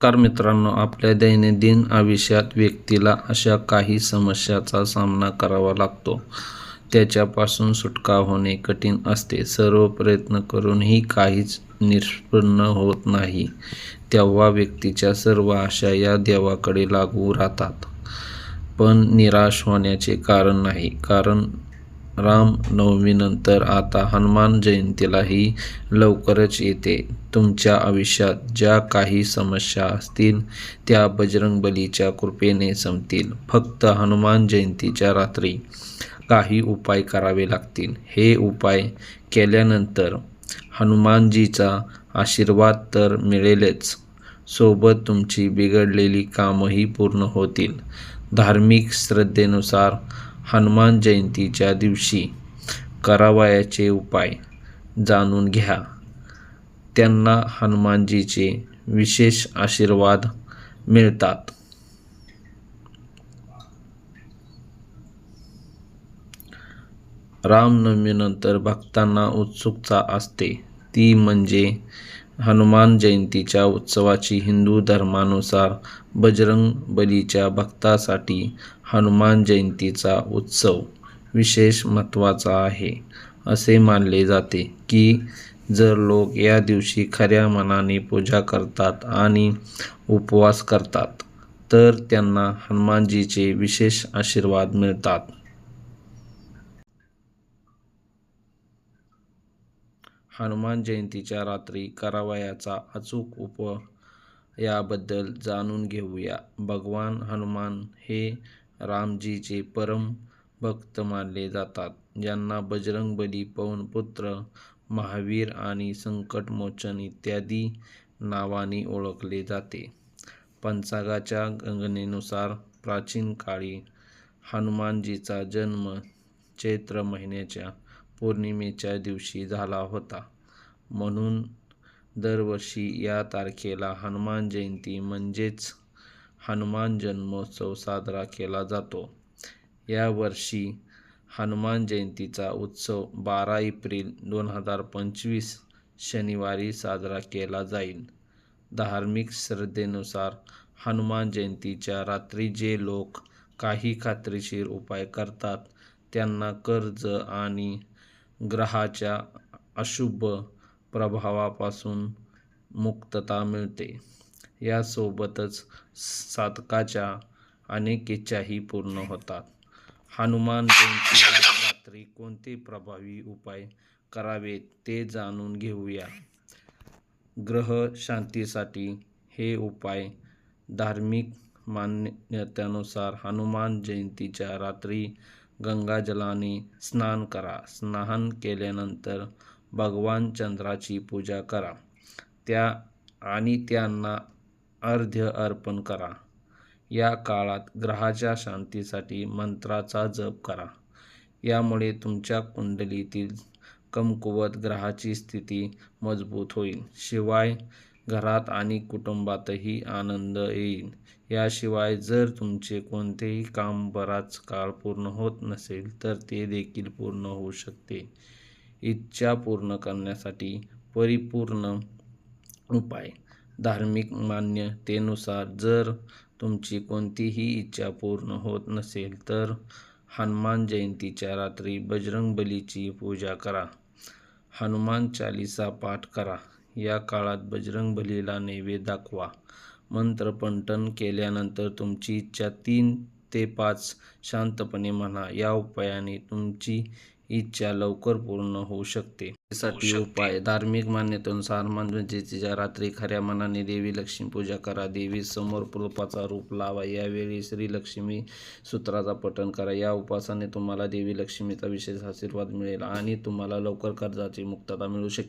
नमस्कार मित्रांनो, आपल्या दैनंदिन आयुष्यात व्यक्तीला अशा काही समस्याचा सामना करावा लागतो. त्याच्यापासून सुटका होणे कठीण असते. सर्व प्रयत्न करूनही काहीच निष्पन्न होत नाही. तेव्हा व्यक्तीच्या सर्व आशा या देवाकडे लागू राहतात. पण निराश होण्याचे कारण नाही. कारण रामनवमीनंतर आता हनुमान जयंतीलाही लवकरच येते. तुमच्या आयुष्यात ज्या काही समस्या असतील त्या बजरंगबलीच्या कृपेने संपतील. फक्त हनुमान जयंतीच्या रात्री काही उपाय करावे लागतील. हे उपाय केल्यानंतर हनुमानजीचा आशीर्वाद तर मिळेलच, सोबत तुमची बिघडलेली कामंही पूर्ण होतील. धार्मिक श्रद्धेनुसार हनुमान जयंतीच्या दिवशी करावयाचे उपाय जाणून घ्या. त्यांना हनुमानजीचे विशेष आशीर्वाद मिळतात. रामनवमीनंतर भक्तांना उत्सुकता असते, ती म्हणजे हनुमान जयंतीच्या उत्सवाची. हिंदू धर्मानुसार बजरंगबलीच्या भक्तांसाठी हनुमान जयंतीचा उत्सव विशेष महत्त्वाचा आहे. असे मानले जाते की जर लोक या दिवशी खऱ्या मनाने पूजा करतात आणि उपवास करतात तर त्यांना हनुमानजीचे विशेष आशीर्वाद मिळतात. हनुमान जयंतीच्या रात्री करावयाचा अचूक उपायाबद्दल जाणून घेऊया. भगवान हनुमान हे रामजीचे परम भक्त मानले जातात, ज्यांना बजरंगबली, पवनपुत्र, महावीर आणि संकटमोचन इत्यादी नावांनी ओळखले जाते. पंचांगाच्या गणनेनुसार प्राचीन काळी हनुमानजीचा जन्म चैत्र महिन्याच्या पौर्णिमेच्या दिवशी झाला होता. म्हणून दरवर्षी या तारखेला हनुमान जयंती म्हणजेच हनुमान जन्मोत्सव साजरा केला जातो. या वर्षी हनुमान जयंतीचा उत्सव 12 एप्रिल 2025 शनिवारी साजरा केला जाईल. धार्मिक श्रद्धेनुसार हनुमान जयंतीच्या रात्री जे लोक काही खात्रीशीर उपाय करतात त्यांना कर्ज आणि ग्रहाच्या अशुभ प्रभावापासून मुक्तता मिळते. यासोबतच साधकाच्या अनेक इच्छाही पूर्ण होतात. हनुमान जयंतीला रात्री कोणते प्रभावी उपाय करावेत ते जाणून घेऊया. ग्रह शांतीसाठी हे उपाय. धार्मिक मान्यतेनुसार हनुमान जयंतीच्या रात्री गंगाजलाने स्नान करा. स्नान केल्यानंतर भगवान चंद्राची पूजा करा आणि त्यांना अर्घ्य अर्पण करा. या काळात ग्रहाच्या शांतीसाठी मंत्राचा जप करा. यामुळे तुमच्या कुंडलीतील कमकुवत ग्रहाची स्थिती मजबूत होईल. शिवाय घरात आणि कुटुंबातही आनंद येईल. याशिवाय जर तुमचे कोणतेही काम बराच काळ पूर्ण होत नसेल तर ते देखील पूर्ण होऊ शकते. इच्छा पूर्ण करण्यासाठी परिपूर्ण उपाय. धार्मिक मान्यतेनुसार जर तुमची कोणतीही इच्छा पूर्ण होत नसेल तर हनुमान जयंतीच्या रात्री बजरंगबलीची पूजा करा. हनुमान चालीसा पाठ करा. या काळात बजरंगबलीला नैवेद्य दाखवा. मंत्रपठण केल्यानंतर तुमची इच्छा 3 ते 5 शांतपणे म्हणा. या उपायाने तुमची इच्छा लवकर पूर्ण होऊ शकते. साठी उपाय. धार्मिक मान्यतेनुसार हनुमान जयंतीच्या रात्री खऱ्या मनाने देवी लक्ष्मी पूजा करा. देवीसमोर तुपाचा धूप लावा. यावेळी श्रीलक्ष्मी स्तोत्राचा पठण करा. या उपायाने तुम्हाला देवी लक्ष्मीचा विशेष आशीर्वाद मिळेल आणि तुम्हाला लवकर कर्जाची मुक्तता मिळू शकेल.